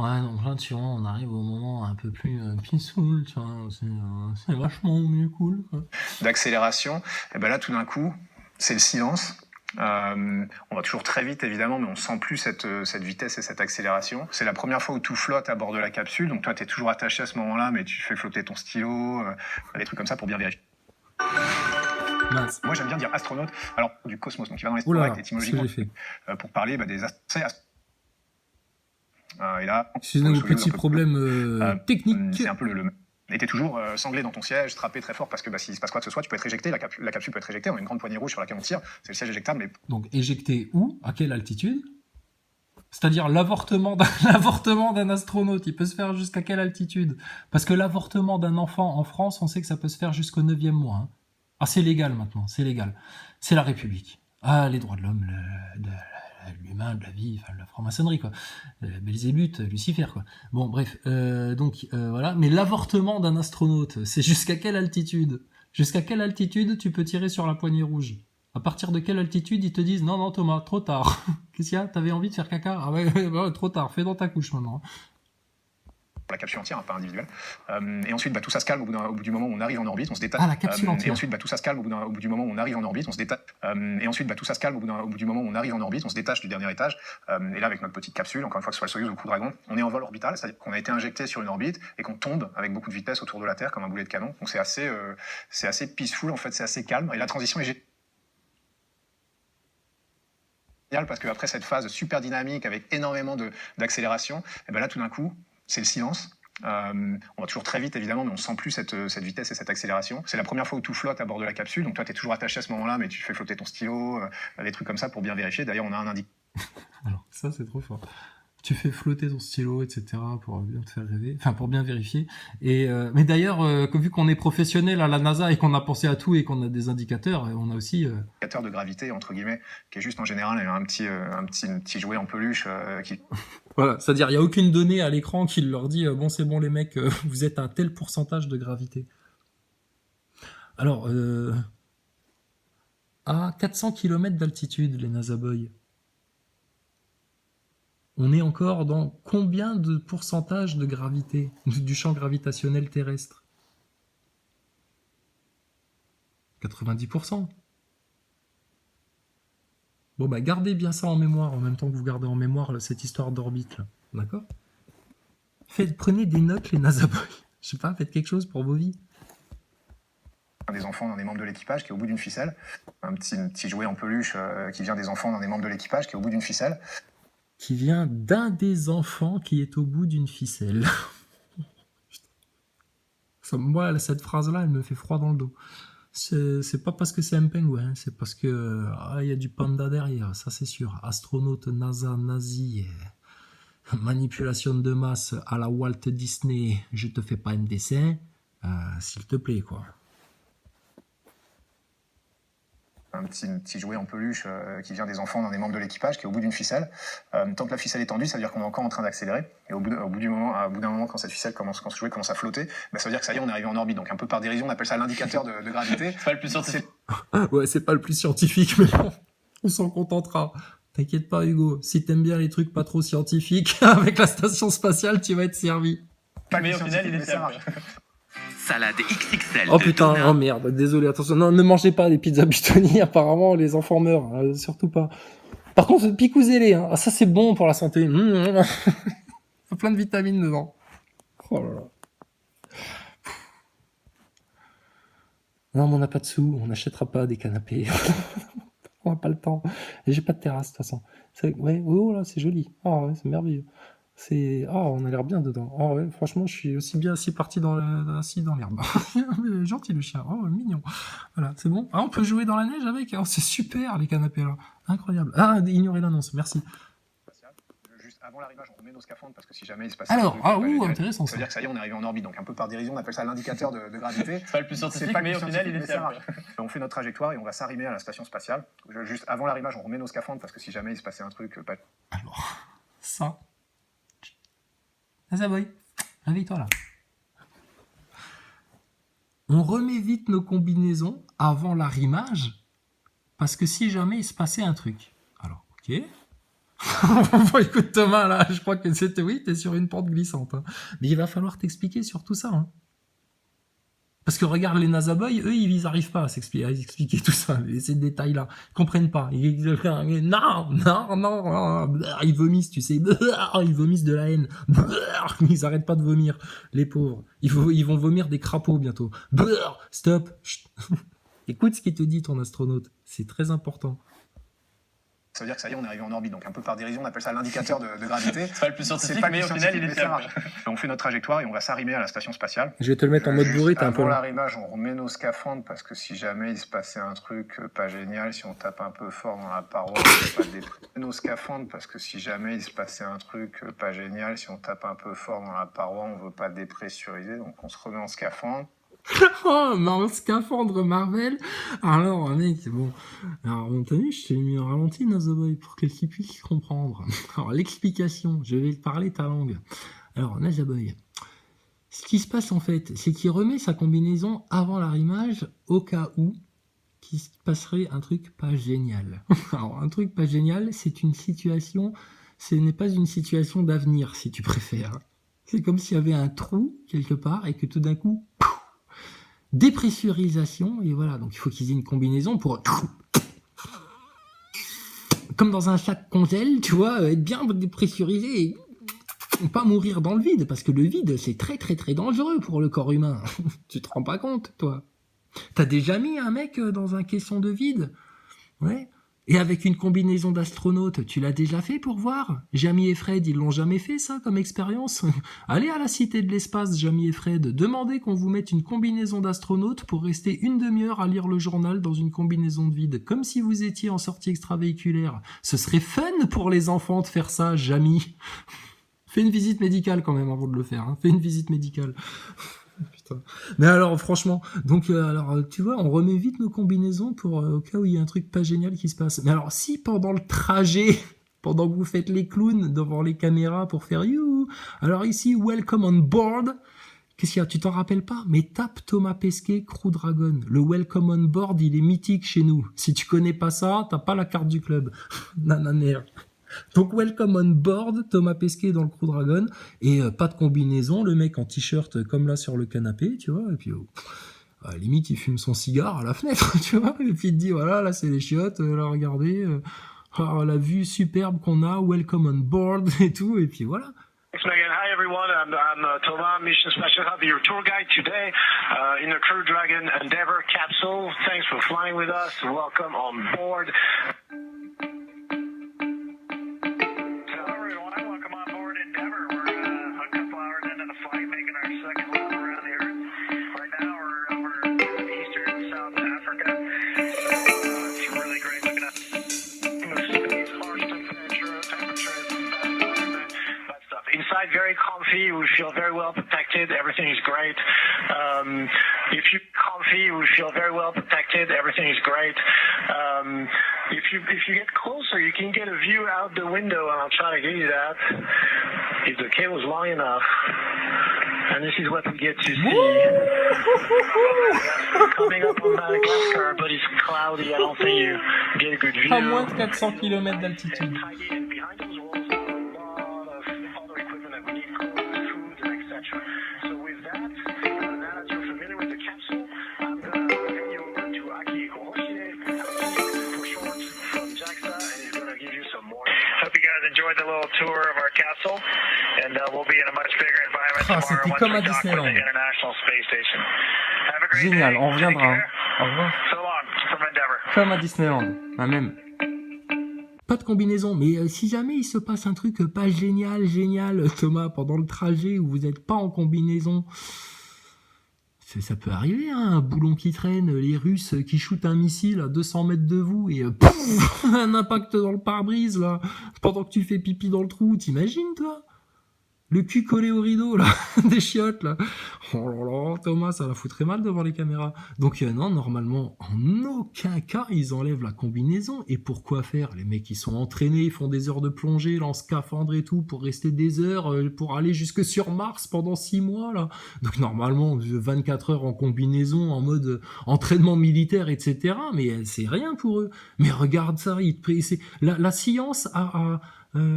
Ouais, donc là, tu vois, on arrive au moment un peu plus peaceful, tu vois, c'est vachement mieux cool, quoi. D'accélération, et ben là, tout d'un coup, c'est le silence. On va toujours très vite évidemment, mais on sent plus cette vitesse et cette accélération. C'est la première fois où tout flotte à bord de la capsule, donc toi tu es toujours attaché à ce moment-là, mais tu fais flotter ton stylo, des trucs comme ça pour bien vérifier. Mince. Moi j'aime bien dire astronaute, alors du cosmos, donc il va dans les Oula, correct ce que étymologiquement j'ai fait. pour parler des et là, Excusez-nous, pour le soulever petit un peu problème technique. c'est un peu le et t'es toujours sanglé dans ton siège, strappé très fort parce que s'il se passe quoi que ce soit, tu peux être éjecté, la capsule peut être éjectée, on a une grande poignée rouge sur laquelle on tire, c'est le siège éjectable, mais Donc, éjecté où? À quelle altitude? C'est-à-dire l'avortement d'un astronaute, il peut se faire jusqu'à quelle altitude? Parce que l'avortement d'un enfant en France, on sait que ça peut se faire jusqu'au 9e mois. Hein. Ah, c'est légal maintenant, c'est légal. C'est la République. Ah, les droits de l'homme, l'humain, de la vie, enfin, la franc-maçonnerie, quoi. Belzébuth, Lucifer, quoi. Bon, bref, voilà. Mais l'avortement d'un astronaute, c'est jusqu'à quelle altitude? Jusqu'à quelle altitude tu peux tirer sur la poignée rouge? À partir de quelle altitude ils te disent non, non, Thomas, trop tard. Qu'est-ce qu'il y a? T'avais envie de faire caca? Ah ouais, trop tard, fais dans ta couche maintenant. La capsule entière, hein, pas individuelle. Et ensuite, tout ça se calme au bout du moment où on arrive en orbite, on se détache. Ah, la capsule entière. Et ensuite, tout ça se calme au bout du moment où on arrive en orbite, on se détache. Et ensuite, tout ça se calme au bout du moment où on arrive en orbite, on se détache du dernier étage. Et là, avec notre petite capsule, encore une fois que ce soit le Soyuz ou le Crew Dragon, on est en vol orbital, c'est-à-dire qu'on a été injecté sur une orbite et qu'on tombe avec beaucoup de vitesse autour de la Terre comme un boulet de canon. Donc c'est assez peaceful, en fait, c'est assez calme. Et la transition est géniale parce qu'après cette phase super dynamique avec énormément d'accélération, et ben là, tout d'un coup, c'est le silence. On va toujours très vite évidemment, mais on sent plus cette vitesse et cette accélération. C'est la première fois où tout flotte à bord de la capsule, donc toi tu es toujours attaché à ce moment-là, mais tu fais flotter ton stylo, des trucs comme ça pour bien vérifier. D'ailleurs, on a un indicateur. Alors ça c'est trop fort. Tu fais flotter ton stylo, etc. pour bien te faire rêver, enfin pour bien vérifier. Mais d'ailleurs, vu qu'on est professionnel à la NASA et qu'on a pensé à tout et qu'on a des indicateurs, on a aussi indicateur de gravité entre guillemets, qui est juste en général un petit jouet en peluche qui. Voilà, c'est-à-dire il y a aucune donnée à l'écran qui leur dit bon c'est bon les mecs, vous êtes à un tel pourcentage de gravité. Alors à 400 km d'altitude les NASA Boys. On est encore dans combien de pourcentage de gravité du champ gravitationnel terrestre? 90%. Bon bah gardez bien ça en mémoire en même temps que vous gardez en mémoire cette histoire d'orbite là, d'accord? Prenez des notes les NASA Boys. Je sais pas, faites quelque chose pour vos vies. Des enfants dans des membres de l'équipage qui est au bout d'une ficelle, un petit jouet en peluche qui vient des enfants dans des membres de l'équipage qui est au bout d'une ficelle. Qui vient d'un des enfants qui est au bout d'une ficelle. Moi, cette phrase-là, elle me fait froid dans le dos. C'est pas parce que c'est un pingouin, c'est parce que il y a du panda derrière, ça c'est sûr. Astronaute NASA nazi, manipulation de masse à la Walt Disney, je te fais pas un dessin, s'il te plaît quoi. Un petit jouet en peluche qui vient des enfants dans des membres de l'équipage qui est au bout d'une ficelle. Tant que la ficelle est tendue, ça veut dire qu'on est encore en train d'accélérer. Et au bout d'un moment, quand cette ficelle quand ce jouet commence à flotter, ça veut dire que ça y est, on est arrivé en orbite. Donc un peu par dérision, on appelle ça l'indicateur de gravité. C'est pas le plus scientifique. Ouais, c'est pas le plus scientifique, mais bon, on s'en contentera. T'inquiète pas, Hugo. Si t'aimes bien les trucs pas trop scientifiques, avec la station spatiale, tu vas être servi. Mais au final, il est fiable. Salade XXL. Oh putain, oh merde, désolé, attention. Non, ne mangez pas des pizzas Butoni, apparemment les enfants meurent, surtout pas. Par contre, picousez-les, hein. Ah, ça c'est bon pour la santé. Il y a plein de vitamines dedans. Oh là là. Non, mais on n'a pas de sous, on n'achètera pas des canapés. On n'a pas le temps. Et j'ai pas de terrasse, de toute façon. Ouais, oh là, c'est joli. Oh, ouais, c'est merveilleux. on a l'air bien dedans. Oh, ouais, franchement, je suis aussi bien assis dans l'herbe. Gentil le chien. Oh, mignon. Voilà, c'est bon. Ah, on peut jouer dans la neige avec. Oh, c'est super les canapés là. Incroyable. Ah, ignorez l'annonce. Merci. Juste avant l'arrivage, on remet nos scaphandres parce que si jamais il se passe. Alors, intéressant. Ça veut dire que ça y est, on est arrivé en orbite. Donc un peu par dérision, on appelle ça l'indicateur de gravité. C'est pas le plus scientifique, mais au final, il est fiable. On fait notre trajectoire et on va s'arrimer à la station spatiale. Juste avant l'arrivage, on remet nos scaphandres parce que si jamais il se passait un truc. Alors, ça. NASA Boy, réveille-toi là. On remet vite nos combinaisons avant l'arrimage parce que si jamais il se passait un truc. Alors, ok. Bon, écoute Thomas, là, je crois que c'était... Oui, t'es sur une pente glissante. Hein. Mais il va falloir t'expliquer sur tout ça. Hein. Parce que regarde les NASA Boys, eux, ils n'arrivent pas à expliquer tout ça, ces détails-là. Ils comprennent pas. Non, ils vomissent, tu sais. Ils vomissent de la haine. Ils arrêtent pas de vomir, les pauvres. Ils vont vomir des crapauds bientôt. Stop. Écoute ce qu'il te dit, ton astronaute. C'est très important. Ça veut dire que ça y est, on est arrivé en orbite. Donc un peu par dérision, on appelle ça l'indicateur de gravité. C'est pas le plus scientifique, mais au final, il est fiable. On fait notre trajectoire et on va s'arrimer à la station spatiale. Je vais te le mettre en mode bourré, t'es un peu Avant long. l'arrimage, on remet nos scaphandres parce que si jamais il se passait un truc pas génial, si on tape un peu fort dans la paroi, on veut pas dépressurer nos scaphandres parce que si jamais il se passait un truc pas génial, si on tape un peu fort dans la paroi, on veut pas dépressuriser, donc on se remet en scaphandre. Oh, un scaphandre Marvel. Alors, mec, c'est bon. Alors, t'as vu, je t'ai mis en ralenti, Nazaboy, pour que tu puisses comprendre. Alors, l'explication, je vais te parler ta langue. Alors, Nazaboy, ce qui se passe en fait, c'est qu'il remet sa combinaison avant l'arrimage au cas où qu'il se passerait un truc pas génial. Alors, un truc pas génial, c'est une situation, ce n'est pas une situation d'avenir, si tu préfères. C'est comme s'il y avait un trou quelque part et que tout d'un coup, dépressurisation, et voilà, donc il faut qu'ils aient une combinaison pour, comme dans un sac congèle, tu vois, être bien dépressurisé et pas mourir dans le vide, parce que le vide, c'est très très très dangereux pour le corps humain. Tu te rends pas compte, toi? T'as déjà mis un mec dans un caisson de vide? Ouais. Et avec une combinaison d'astronautes, tu l'as déjà fait pour voir? Jamie et Fred, ils l'ont jamais fait ça comme expérience? Allez à la Cité de l'Espace, Jamie et Fred, demandez qu'on vous mette une combinaison d'astronautes pour rester une demi-heure à lire le journal dans une combinaison de vide, comme si vous étiez en sortie extravéhiculaire. Ce serait fun pour les enfants de faire ça, Jamie. Fais une visite médicale quand même avant de le faire, hein. Fais une visite médicale. Putain. Mais alors franchement, donc alors tu vois, on remet vite nos combinaisons pour au cas où il y a un truc pas génial qui se passe. Mais alors si pendant le trajet, pendant que vous faites les clowns devant les caméras pour faire you, alors ici welcome on board. Qu'est-ce qu'il y a? Tu t'en rappelles pas? Mais tape Thomas Pesquet, Crew Dragon. Le welcome on board, il est mythique chez nous. Si tu connais pas ça, t'as pas la carte du club. Nananère. Donc welcome on board, Thomas Pesquet dans le Crew Dragon, et pas de combinaison, le mec en t-shirt comme là sur le canapé, tu vois, et puis à la limite il fume son cigare à la fenêtre, tu vois, et puis il te dit voilà, là c'est les chiottes, là regardez, la vue superbe qu'on a, welcome on board et tout, et puis voilà. Thanks, Megan. Hi, everyone. I'm Thomas, Mission Special Hub, your tour guide today in the Crew Dragon Endeavour capsule. Thanks for flying with us. Welcome on board. Inside, very comfy. We feel very well protected. Everything is great. If you're comfy, we feel very well protected. Everything is great. If you get closer, you can get a view out the window, and I'll try to give you that if the cable is long enough. And this is what we get to see. Coming up on Madagascar, but it's cloudy. I don't think you get a good view. À moins de 400 km d'altitude. Enjoyed the little tour of our capsule, and we'll be in a much bigger environment tomorrow once comme à we dock with Disneyland. the International Space Station. Have a great Génial, day. on reviendra. Take Hein. care. Au revoir. So long from Endeavour. Comme à Disneyland, la même. Pas de combinaison, mais si jamais il se passe un truc pas génial, Thomas, pendant le trajet où vous n'êtes pas en combinaison, ça peut arriver, hein, un boulon qui traîne, les Russes qui shootent un missile à 200 mètres de vous et pouf, un impact dans le pare-brise là, pendant que tu fais pipi dans le trou, t'imagines toi? Le cul collé au rideau, là, des chiottes, là. Oh là là, Thomas, ça la foutrait mal devant les caméras. Donc non, normalement, en aucun cas, ils enlèvent la combinaison. Et pourquoi faire? Les mecs, ils sont entraînés, ils font des heures de plongée, là, en scaphandre et tout, pour rester des heures, pour aller jusque sur Mars pendant 6 mois, là. Donc normalement, 24 heures en combinaison, en mode entraînement militaire, etc. Mais c'est rien pour eux. Mais regarde ça, la science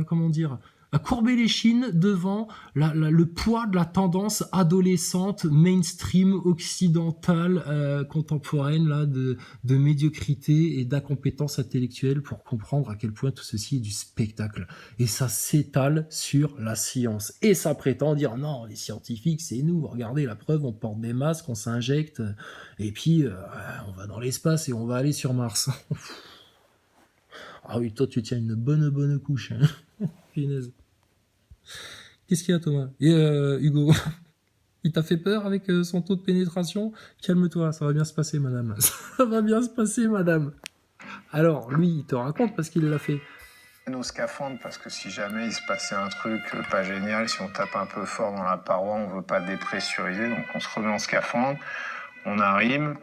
comment dire, à courber les chines devant le poids de la tendance adolescente, mainstream, occidentale, contemporaine, là, de médiocrité et d'incompétence intellectuelle pour comprendre à quel point tout ceci est du spectacle. Et ça s'étale sur la science. Et ça prétend dire, non, les scientifiques, c'est nous, regardez la preuve, on porte des masques, on s'injecte, et puis on va dans l'espace et on va aller sur Mars. Ah oui, toi, tu tiens une bonne couche. Hein. Punaise. Qu'est-ce qu'il y a, Thomas? Et Hugo, il t'a fait peur avec son taux de pénétration? Calme-toi, ça va bien se passer, madame. Ça va bien se passer, madame. Alors, lui, il te raconte parce qu'il l'a fait. Nos scaphandres, parce que si jamais il se passait un truc pas génial, si on tape un peu fort dans la paroi, on veut pas dépressuriser, donc on se remet en scaphandre, on arrive,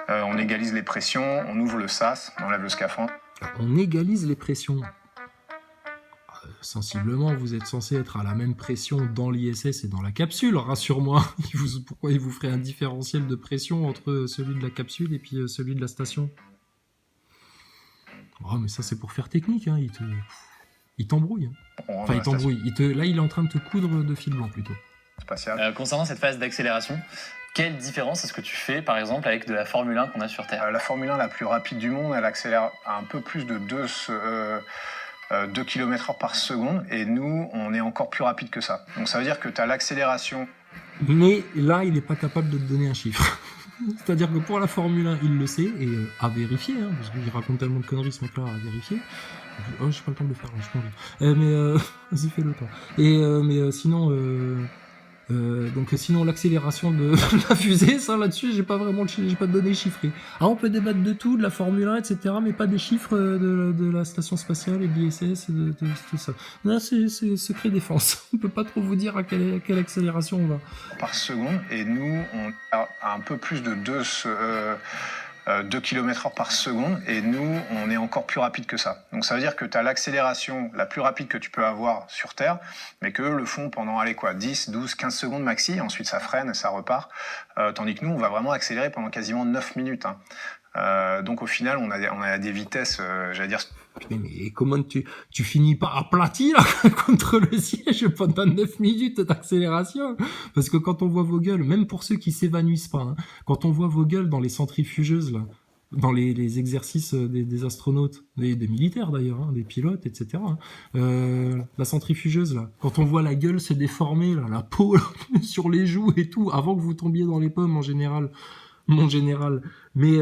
on égalise les pressions, on ouvre le sas, on enlève le scaphandre. On égalise les pressions. Sensiblement, vous êtes censé être à la même pression dans l'ISS et dans la capsule, rassure-moi. Pourquoi il vous ferait un différentiel de pression entre celui de la capsule et puis celui de la station? Oh, mais ça, c'est pour faire technique, hein. Il t'embrouille. Hein. Enfin, il t'embrouille. Là, il est en train de te coudre de fil blanc, plutôt. Spatial. Concernant cette phase d'accélération, quelle différence est-ce que tu fais, par exemple, avec de la Formule 1 qu'on a sur Terre? La Formule 1 la plus rapide du monde, elle accélère à un peu plus de 2 km/h par seconde, et nous, on est encore plus rapide que ça. Donc ça veut dire que tu as l'accélération. Mais là, il n'est pas capable de te donner un chiffre. C'est-à-dire que pour la Formule 1, il le sait, et à vérifier, hein, parce qu'il raconte tellement de conneries, ce mec-là, à vérifier. Oh, j'ai pas le temps de le faire, là, je pense. Mais vas-y, fais-le, toi. Mais sinon... donc sinon l'accélération de la fusée, ça là-dessus j'ai pas de données chiffrées. Ah, on peut débattre de tout, de la Formule 1, etc., mais pas des chiffres de la station spatiale et de l'ISS et de tout ça. Là c'est secret défense. On peut pas trop vous dire à quelle accélération on va. Par seconde, et nous on a un peu plus de 2 km/h par seconde, et nous, on est encore plus rapide que ça. Donc ça veut dire que tu as l'accélération la plus rapide que tu peux avoir sur Terre, mais qu'eux le font pendant, 10, 12, 15 secondes maxi, ensuite ça freine et ça repart, tandis que nous, on va vraiment accélérer pendant quasiment 9 minutes. Hein. Donc au final, on a des vitesses, Mais comment tu finis pas aplati là contre le siège pendant 9 minutes d'accélération? Parce que quand on voit vos gueules, même pour ceux qui s'évanouissent pas, hein, quand on voit vos gueules dans les centrifugeuses là, dans les exercices des astronautes, des militaires d'ailleurs, hein, des pilotes, etc. Hein, la centrifugeuse là, quand on voit la gueule se déformer, là, la peau là, sur les joues et tout, avant que vous tombiez dans les pommes en général, mon général. Mais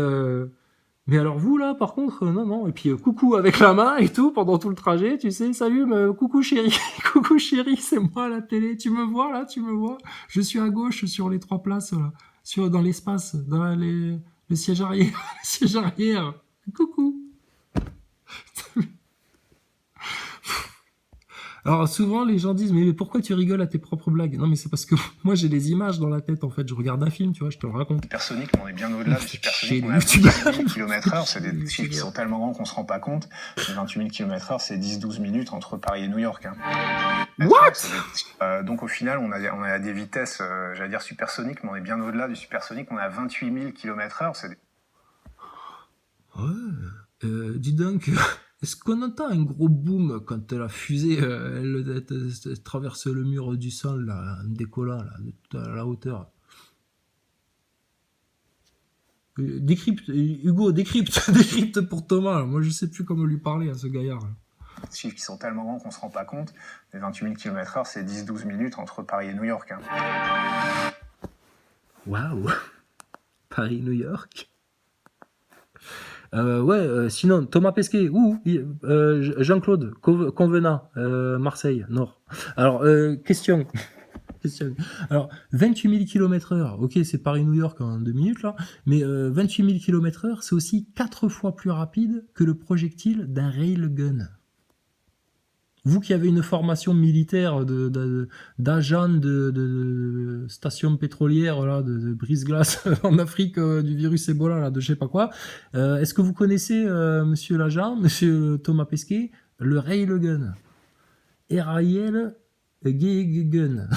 alors vous là, par contre, non. Et puis coucou avec la main et tout pendant tout le trajet, tu sais, salut, coucou chérie, coucou chérie, c'est moi à la télé, tu me vois là, je suis à gauche sur les 3 places là, dans l'espace, dans le siège arrière, le siège arrière, coucou. Alors souvent les gens disent mais pourquoi tu rigoles à tes propres blagues? Non mais c'est parce que moi j'ai des images dans la tête en fait, je regarde un film, tu vois, je te le raconte. Supersonique, on est bien au-delà du supersonique, on a 28 000 km/h, c'est des chiffres qui sont tellement grands qu'on se rend pas compte. Les 28 000 km/h, c'est 10-12 minutes entre Paris et New York. Hein. What? Donc au final, on a des vitesses, supersoniques, mais on est bien au-delà du supersonique, on a 28 000 km/h. Ouais, dis donc... Est-ce qu'on entend un gros boom quand la fusée elle traverse le mur du sol là, en décollant là, à la hauteur? Hugo, décrypte pour Thomas. Moi je sais plus comment lui parler à ce gaillard. Des chiffres qui sont tellement grands qu'on se rend pas compte. Les 28 000 km/h, c'est 10-12 minutes entre Paris et New York. Hein. Waouh, Paris-New York. Sinon, Thomas Pesquet, Jean-Claude, Convenant, Marseille, Nord. Alors, question. Alors, 28 000 km/h, ok, c'est Paris-New York en 2 minutes, là, mais 28 000 km/h, c'est aussi 4 fois plus rapide que le projectile d'un railgun. Vous qui avez une formation militaire d'agent de station pétrolière là, de brise-glace en Afrique du virus Ebola, là, de je sais pas quoi, est-ce que vous connaissez, monsieur l'agent, monsieur Thomas Pesquet, le Railgun? R-A-I-L Gun.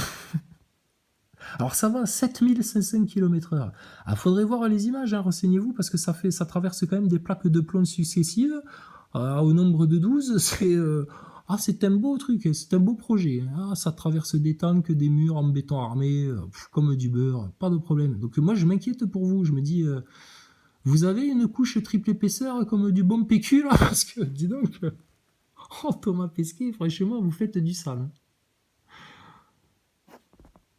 Alors ça va, 7500 km/h. Il faudrait voir les images, hein, renseignez-vous, parce que ça traverse quand même des plaques de plomb successives, au nombre de 12, c'est un beau truc, c'est un beau projet. Hein. Ça traverse des tanks, des murs en béton armé, comme du beurre, pas de problème. Donc moi je m'inquiète pour vous, je me dis, vous avez une couche triple épaisseur comme du bon PQ là, parce que, dis donc, Thomas Pesquet, franchement, vous faites du sale. Hein.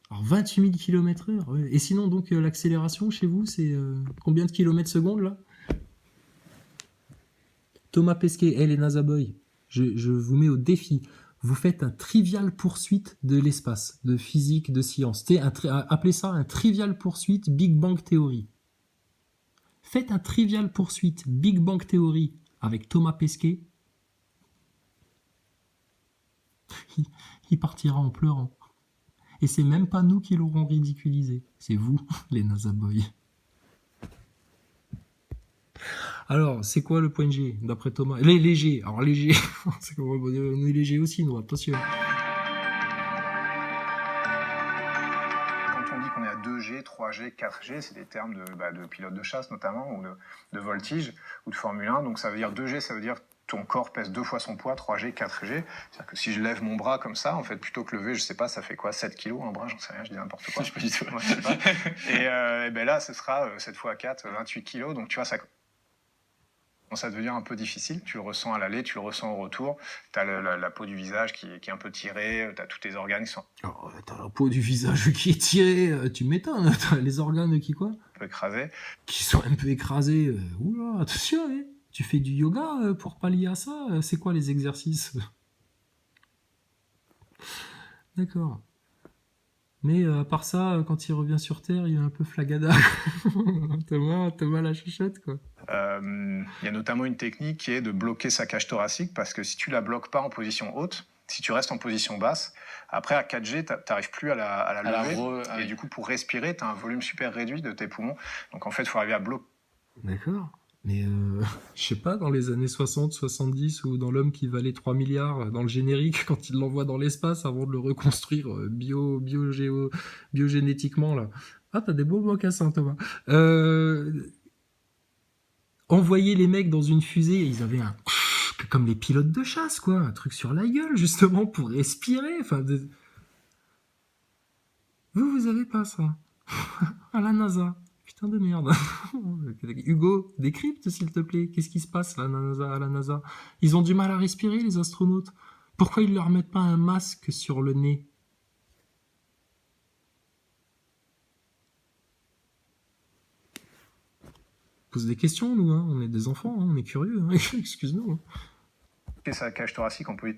Alors 28 000 km/h, ouais. Et sinon donc l'accélération chez vous, c'est combien de kilomètres secondes là? Thomas Pesquet, les NASA Boy, je vous mets au défi. Vous faites un trivial poursuite de l'espace, de physique, de science. Appelez ça un trivial poursuite Big Bang Theory. Faites un trivial poursuite Big Bang Theory avec Thomas Pesquet. Il partira en pleurant. Et c'est même pas nous qui l'aurons ridiculisé. C'est vous, les NASA Boys. Alors, c'est quoi le point G, d'après Thomas? Les légers. Alors, léger. C'est comme on est léger aussi, nous, attention. Quand on dit qu'on est à 2G, 3G, 4G, c'est des termes de pilote de chasse notamment, ou de voltige, ou de Formule 1. Donc ça veut dire 2G, ça veut dire ton corps pèse 2 fois son poids, 3G, 4G. C'est-à-dire que si je lève mon bras comme ça, en fait, plutôt que lever, je sais pas, ça fait quoi, 7 kilos un bras, j'en sais rien, je dis n'importe quoi. Je sais pas du tout. Ouais, je sais pas. Et ben là, ce sera 7 fois 4, 28 kilos. Donc tu vois, ça commence à devenir un peu difficile. Tu le ressens à l'aller, tu le ressens au retour. Tu as la peau du visage qui est un peu tirée, tu as tous tes organes qui sont Alors, t'as la peau du visage qui est tirée, tu m'étonnes. T'as les organes qui quoi? un peu écrasés. Qui sont un peu écrasés. Oula, attention, hein. Tu fais du yoga pour pallier à ça? C'est quoi les exercices? D'accord. Mais à part ça, quand il revient sur Terre, il est un peu flagada. Thomas la chuchote, quoi. Il y a notamment une technique qui est de bloquer sa cage thoracique, parce que si tu la bloques pas en position haute, si tu restes en position basse, après à 4G, tu n'arrives plus à la lever. Et du coup, pour respirer, tu as un volume super réduit de tes poumons. Donc en fait, il faut arriver à bloquer. D'accord. Mais je sais pas, dans les années 60, 70, ou dans L'homme qui valait 3 milliards, dans le générique, quand il l'envoie dans l'espace avant de le reconstruire biogénétiquement, là. Ah, t'as des beaux mocassins, Thomas. Envoyer les mecs dans une fusée, ils avaient un... comme les pilotes de chasse, quoi. Un truc sur la gueule, justement, pour respirer. Enfin, vous avez pas ça. À la NASA. Putain de merde. Hugo, décrypte s'il te plaît. Qu'est-ce qui se passe là, à la NASA? Ils ont du mal à respirer, les astronautes. Pourquoi ils leur mettent pas un masque sur le nez? On pose des questions, nous. Hein. On est des enfants, hein. On est curieux. Hein. Excuse-nous. Hein. Sa cage thoracique, on peut...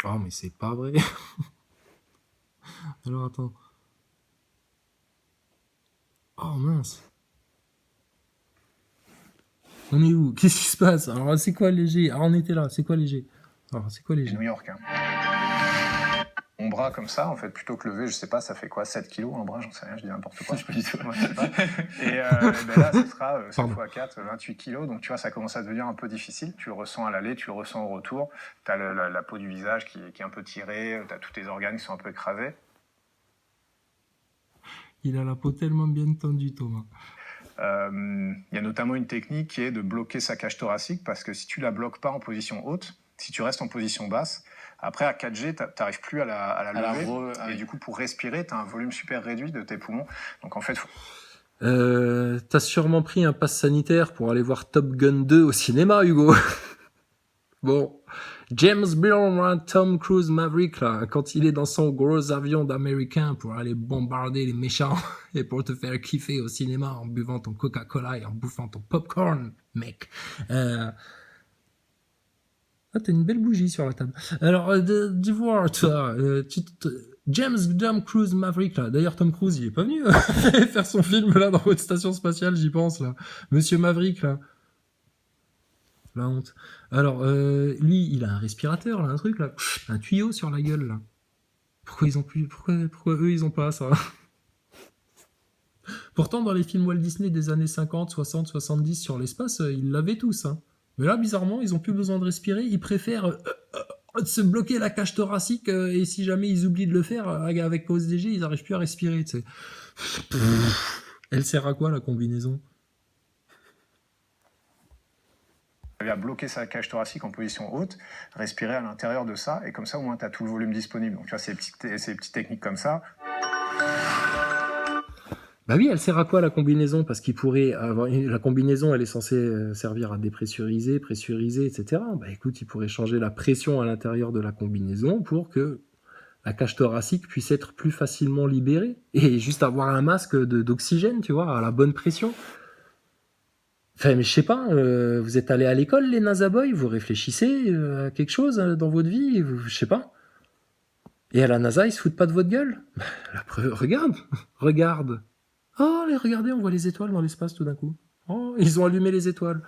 Oh, mais c'est pas vrai. Alors, attends. Oh mince. On est où? Qu'est-ce qui se passe? Alors c'est quoi léger? Ah on était là, c'est quoi léger? Alors c'est quoi léger? New York. Hein. Mon bras comme ça, en fait, plutôt que lever, je sais pas, ça fait quoi, 7 kilos un bras, j'en sais rien, je dis n'importe quoi. Je sais pas du tout. Ouais, je sais pas. Et ben là, ce sera 7 fois 4, 28 kilos. Donc tu vois, ça commence à devenir un peu difficile. Tu le ressens à l'aller, tu le ressens au retour. Tu as la peau du visage qui est un peu tirée, tu as tous tes organes qui sont un peu écrasés. Il a la peau tellement bien tendue, Thomas. Il y a notamment une technique qui est de bloquer sa cage thoracique, parce que si tu la bloques pas en position haute, si tu restes en position basse, après à 4G, tu n'arrives plus à la lever. Et du coup, pour respirer, tu as un volume super réduit de tes poumons. Donc en fait... T'as sûrement pris un pass sanitaire pour aller voir Top Gun 2 au cinéma, Hugo. Bon... James Bond, Tom Cruise Maverick, là, quand il est dans son gros avion d'américain pour aller bombarder les méchants et pour te faire kiffer au cinéma en buvant ton Coca-Cola et en bouffant ton popcorn, mec. Ah, t'as une belle bougie sur la table. Alors, dis voir, toi, Tom Cruise Maverick, là. D'ailleurs, Tom Cruise, il est pas venu faire son film, là, dans votre station spatiale, j'y pense, là. Monsieur Maverick, là. La honte. Alors, lui, il a un respirateur, là, un truc, là, un tuyau sur la gueule, là. Pourquoi eux, ils ont pas ça? Pourtant, dans les films Walt Disney des années 50, 60, 70 sur l'espace, ils l'avaient tous, hein. Mais là, bizarrement, ils ont plus besoin de respirer, ils préfèrent se bloquer la cage thoracique, et si jamais ils oublient de le faire, avec OSDG, ils n'arrivent plus à respirer, tu sais. Elle sert à quoi, la combinaison? À bloquer sa cage thoracique en position haute, respirer à l'intérieur de ça, et comme ça, au moins, tu as tout le volume disponible. Donc, tu vois, ces petites techniques comme ça. Bah oui, elle sert à quoi la combinaison? Parce qu'il pourrait avoir la combinaison, elle est censée servir à dépressuriser, pressuriser, etc. Bah écoute, il pourrait changer la pression à l'intérieur de la combinaison pour que la cage thoracique puisse être plus facilement libérée et juste avoir un masque d'oxygène, tu vois, à la bonne pression. Enfin, mais je sais pas, vous êtes allés à l'école, les NASA Boys, vous réfléchissez à quelque chose dans votre vie, je sais pas. Et à la NASA, ils se foutent pas de votre gueule? Regarde. Oh, regardez, on voit les étoiles dans l'espace tout d'un coup. Oh, ils ont allumé les étoiles.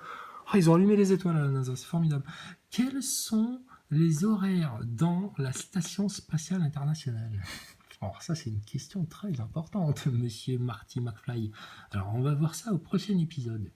Oh, ils ont allumé les étoiles à la NASA, c'est formidable. Quels sont les horaires dans la Station Spatiale Internationale? Alors ça, c'est une question très importante, monsieur Marty McFly. Alors, on va voir ça au prochain épisode.